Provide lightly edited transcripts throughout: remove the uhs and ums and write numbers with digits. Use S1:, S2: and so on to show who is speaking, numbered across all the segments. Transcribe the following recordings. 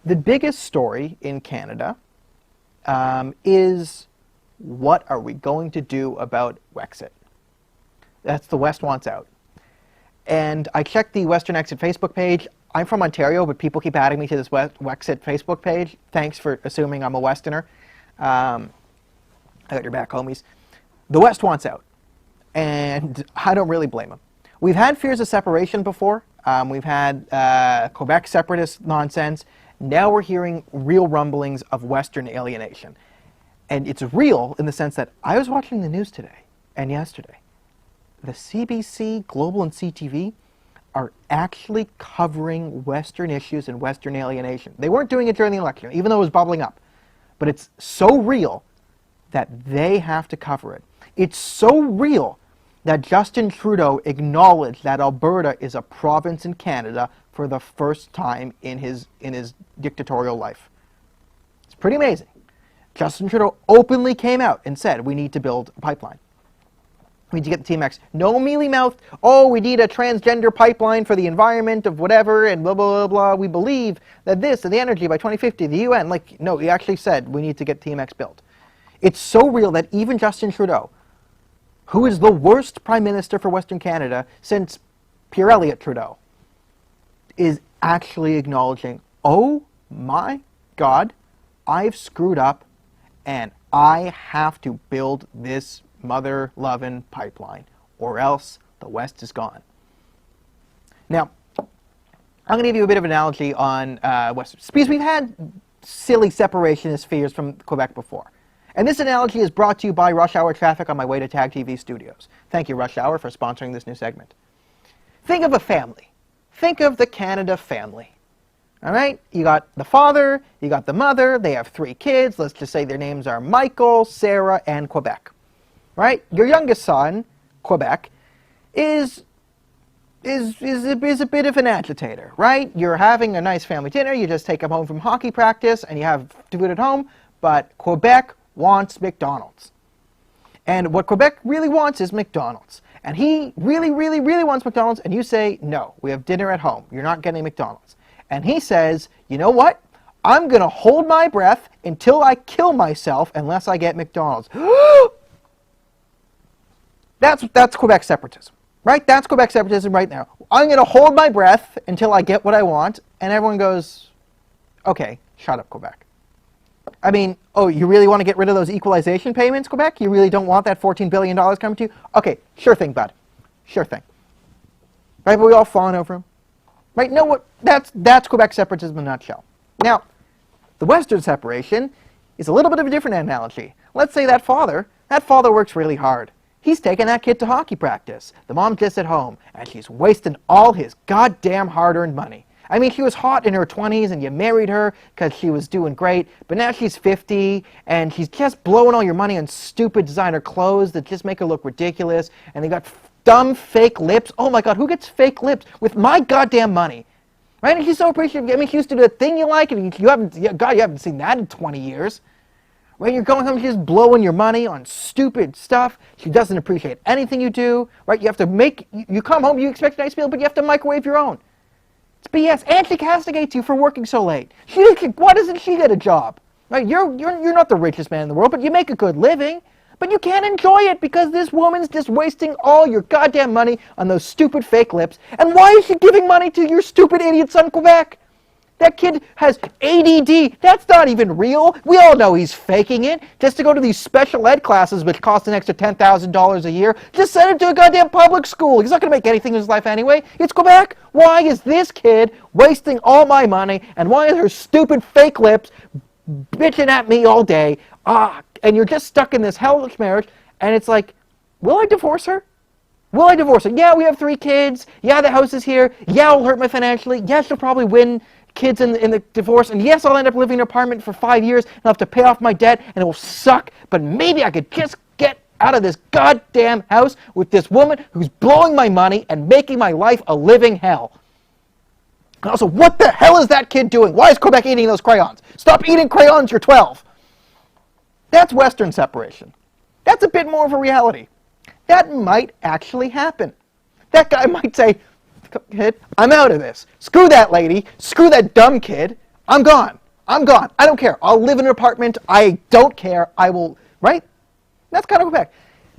S1: The biggest story in Canada is what are we going to do about WEXIT? That's the West wants out. And I checked the Western Exit Facebook page. I'm from Ontario, but people keep adding me to this WEXIT Facebook page. Thanks for assuming I'm a Westerner. I got your back, homies. The West wants out, and I don't really blame them. We've had fears of separation before. We've had Quebec separatist nonsense. Now we're hearing real rumblings of Western alienation. And it's real in the sense that I was watching the news today and yesterday. The CBC, Global, and CTV are actually covering Western issues and Western alienation. They weren't doing it during the election, even though it was bubbling up. But it's so real that they have to cover it. It's so real that Justin Trudeau acknowledged that Alberta is a province in Canada for the first time in his dictatorial life. It's pretty amazing. Justin Trudeau openly came out and said, we need to build a pipeline. We need to get the TMX. No mealy-mouthed, oh, we need a transgender pipeline for the environment of whatever, and blah, blah, blah, blah. We believe that this and the energy by 2050, the UN. Like, no, he actually said we need to get TMX built. It's so real that even Justin Trudeau, who is the worst Prime Minister for Western Canada since Pierre Elliott Trudeau, is actually acknowledging, oh my God, I've screwed up and I have to build this mother-loving pipeline, or else the West is gone. Now, I'm going to give you a bit of an analogy on West, because we've had silly separationist fears from Quebec before. And this analogy is brought to you by Rush Hour Traffic on my way to TAG TV Studios. Thank you, Rush Hour, for sponsoring this new segment. Think of a family. Think of the Canada family. All right? You got the father, you got the mother, they have 3 kids. Let's just say their names are Michael, Sarah, and Quebec. Right? Your youngest son, Quebec, is a bit of an agitator, right? You're having a nice family dinner, you just take him home from hockey practice, and you have food at home, but Quebec wants McDonald's. And what Quebec really wants is McDonald's. And he really, really, really wants McDonald's, and you say, no, we have dinner at home. You're not getting McDonald's. And he says, you know what? I'm going to hold my breath until I kill myself unless I get McDonald's. That's Quebec separatism, right? That's Quebec separatism right now. I'm going to hold my breath until I get what I want, and everyone goes, okay, shut up, Quebec. I mean, oh, you really want to get rid of those equalization payments, Quebec? You really don't want that $14 billion coming to you? Okay, sure thing, bud. Sure thing. Right, but we all fawn over him. Right? No, what? That's Quebec separatism in a nutshell. Now, the Western separation is a little bit of a different analogy. Let's say that father works really hard. He's taking that kid to hockey practice. The mom's just at home, and she's wasting all his goddamn hard-earned money. I mean, she was hot in her 20s, and you married her because she was doing great, but now she's 50, and she's just blowing all your money on stupid designer clothes that just make her look ridiculous, and they got dumb fake lips. Oh my God, who gets fake lips with my goddamn money? Right? And she's so appreciative. I mean, she used to do a thing you like, and you haven't seen that in 20 years. Right? You're going home, she's just blowing your money on stupid stuff. She doesn't appreciate anything you do. Right? You have to you come home, you expect a nice meal, but you have to microwave your own. It's BS. And she castigates you for working so late. Why doesn't she get a job? Right? You're not the richest man in the world, but you make a good living. But you can't enjoy it because this woman's just wasting all your goddamn money on those stupid fake lips. And why is she giving money to your stupid idiot son, Quebec? That kid has ADD. That's not even real. We all know he's faking it just to go to these special ed classes which cost an extra $10,000 a year. Just send him to a goddamn public school. He's not going to make anything in his life anyway. It's Quebec. Why is this kid wasting all my money, and why is her stupid fake lips bitching at me all day? And you're just stuck in this hellish marriage, and it's like, will I divorce her? Will I divorce her? Yeah, we have 3 kids. Yeah, the house is here. Yeah, it'll hurt me financially. Yeah, she'll probably win kids in the divorce. And yes, I'll end up living in an apartment for 5 years, and I'll have to pay off my debt, and it will suck. But maybe I could just get out of this goddamn house with this woman who's blowing my money and making my life a living hell. And also, what the hell is that kid doing? Why is Quebec eating those crayons? Stop eating crayons, you're 12. That's Western separation. That's a bit more of a reality. That might actually happen. That guy might say, kid, I'm out of this. Screw that lady. Screw that dumb kid. I'm gone. I'm gone. I don't care. I'll live in an apartment. I don't care. I will, right? That's kind of Quebec.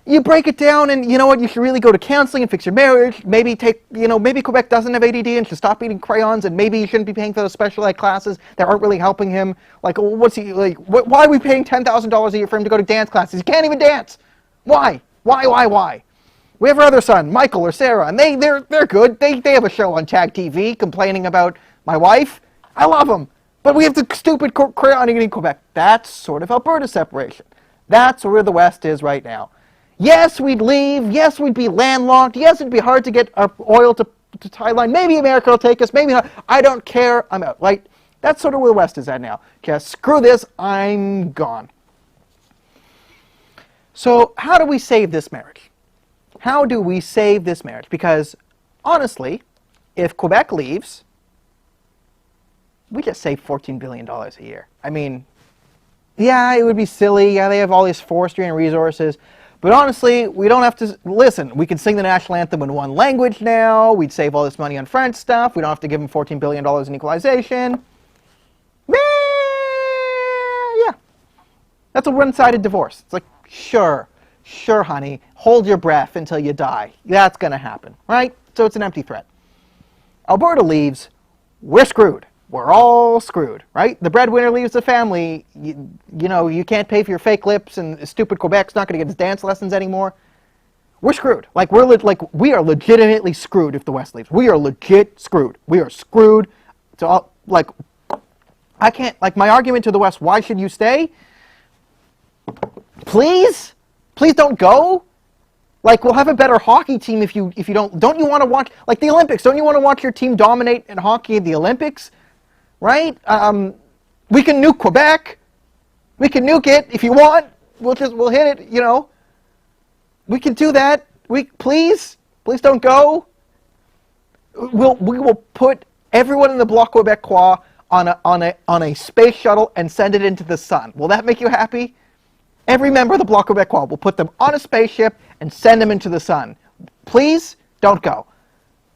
S1: You break it down and you know what, you should really go to counseling and fix your marriage. Maybe maybe Quebec doesn't have ADD and should stop eating crayons, and maybe you shouldn't be paying for those special ed classes that aren't really helping him. Like, what's he, like, why are we paying $10,000 a year for him to go to dance classes? He can't even dance. Why? Why? We have our other son, Michael or Sarah, and they're good. They have a show on Tag TV complaining about my wife. I love them. But we have the stupid crayon eating Quebec. That's sort of Alberta separation. That's where the West is right now. Yes, we'd leave. Yes, we'd be landlocked. Yes, it'd be hard to get our oil to Thailand. Maybe America will take us. Maybe not. I don't care. I'm out. Right? That's sort of where the West is at now. Just screw this. I'm gone. So how do we save this marriage? How do we save this marriage? Because honestly, if Quebec leaves, we just save $14 billion a year. I mean, yeah, it would be silly. Yeah, they have all these forestry and resources. But honestly, we don't have to, listen, we can sing the national anthem in one language now. We'd save all this money on French stuff. We don't have to give them $14 billion in equalization. Yeah. That's a one-sided divorce. It's like, sure, honey, hold your breath until you die. That's going to happen, right? So it's an empty threat. Alberta leaves, we're screwed. We're all screwed, right? The breadwinner leaves the family. You know, you can't pay for your fake lips, and stupid Quebec's not going to get his dance lessons anymore. We're screwed. Like we are legitimately screwed if the West leaves. We are legit screwed. We are screwed. So I can't, like, my argument to the West, why should you stay? Please don't go. Like, we'll have a better hockey team if you don't you want to watch, like, the Olympics? Don't you want to watch your team dominate in hockey at the Olympics? Right? We can nuke Quebec. We can nuke it if you want. We'll hit it, you know. We can do that. Please don't go. We will put everyone in the Bloc Québécois on a space shuttle and send it into the sun. Will that make you happy? Every member of the Bloc Québécois, will put them on a spaceship and send them into the sun. Please don't go.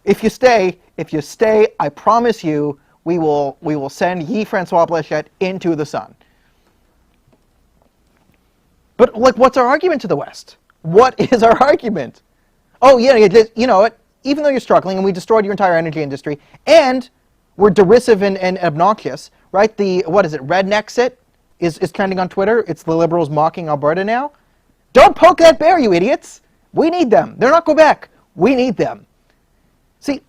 S1: If you stay, I promise you, we will send Guy Francois Bléchette into the sun. But, like, what's our argument to the West? What is our argument? Oh, yeah, you know what? Even though you're struggling and we destroyed your entire energy industry, and we're derisive and obnoxious, right? What is it, Rednexit is trending on Twitter. It's the Liberals mocking Alberta now. Don't poke that bear, you idiots. We need them. They're not Quebec. We need them. See,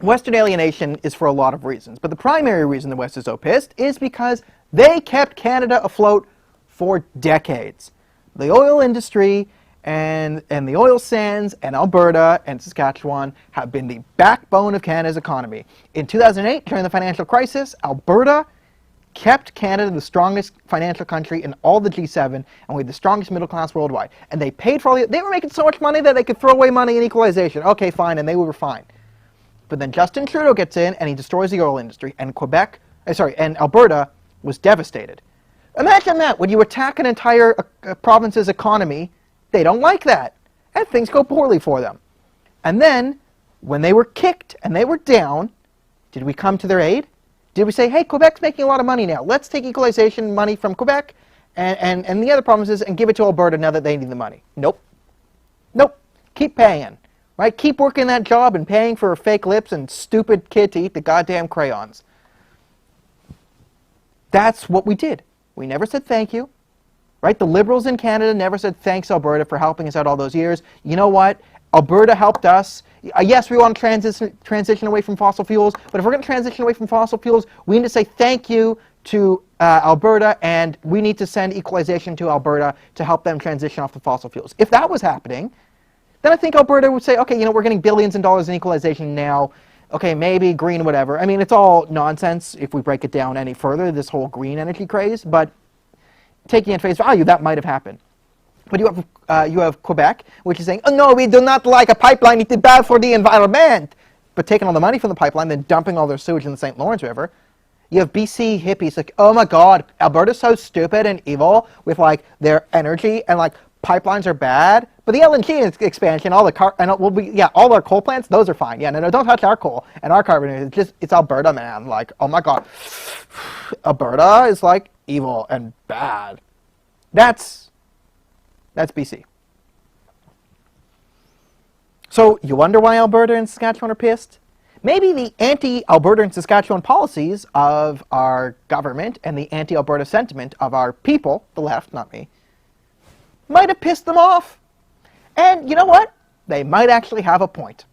S1: Western alienation is for a lot of reasons, but the primary reason the West is so pissed is because they kept Canada afloat for decades. The oil industry and the oil sands and Alberta and Saskatchewan have been the backbone of Canada's economy. In 2008, during the financial crisis, Alberta kept Canada the strongest financial country in all the G7, and we had the strongest middle class worldwide. And they paid for they were making so much money that they could throw away money in equalization. Okay, fine, and they were fine. But then Justin Trudeau gets in and he destroys the oil industry, and and Alberta was devastated. Imagine that, when you attack an entire province's economy, they don't like that, and things go poorly for them. And then, when they were kicked and they were down, did we come to their aid? Did we say, hey, Quebec's making a lot of money now, let's take equalization money from Quebec and the other provinces and give it to Alberta now that they need the money? Nope. Keep paying. Right? Keep working that job and paying for fake lips and stupid kid to eat the goddamn crayons. That's what we did. We never said thank you. Right? The Liberals in Canada never said thanks, Alberta, for helping us out all those years. You know what? Alberta helped us. Yes, we want to transition away from fossil fuels, but if we're going to transition away from fossil fuels, we need to say thank you to Alberta, and we need to send equalization to Alberta to help them transition off the fossil fuels. If that was happening, then I think Alberta would say, okay, you know, we're getting billions of dollars in equalization now. Okay, maybe green, whatever. I mean, it's all nonsense if we break it down any further, this whole green energy craze, but taking at face value, that might have happened. But you have Quebec, which is saying, oh no, we do not like a pipeline, it is bad for the environment. But taking all the money from the pipeline, then dumping all their sewage in the St. Lawrence River. You have BC hippies like, oh my god, Alberta's so stupid and evil with, like, their energy, and, like, pipelines are bad, but the LNG expansion, all our coal plants, those are fine. Yeah, no, don't touch our coal and our carbon. It's Alberta, man. Like, oh my God, Alberta is like evil and bad. That's BC. So you wonder why Alberta and Saskatchewan are pissed? Maybe the anti-Alberta and Saskatchewan policies of our government and the anti-Alberta sentiment of our people, the left, not me, might have pissed them off. And you know what? They might actually have a point.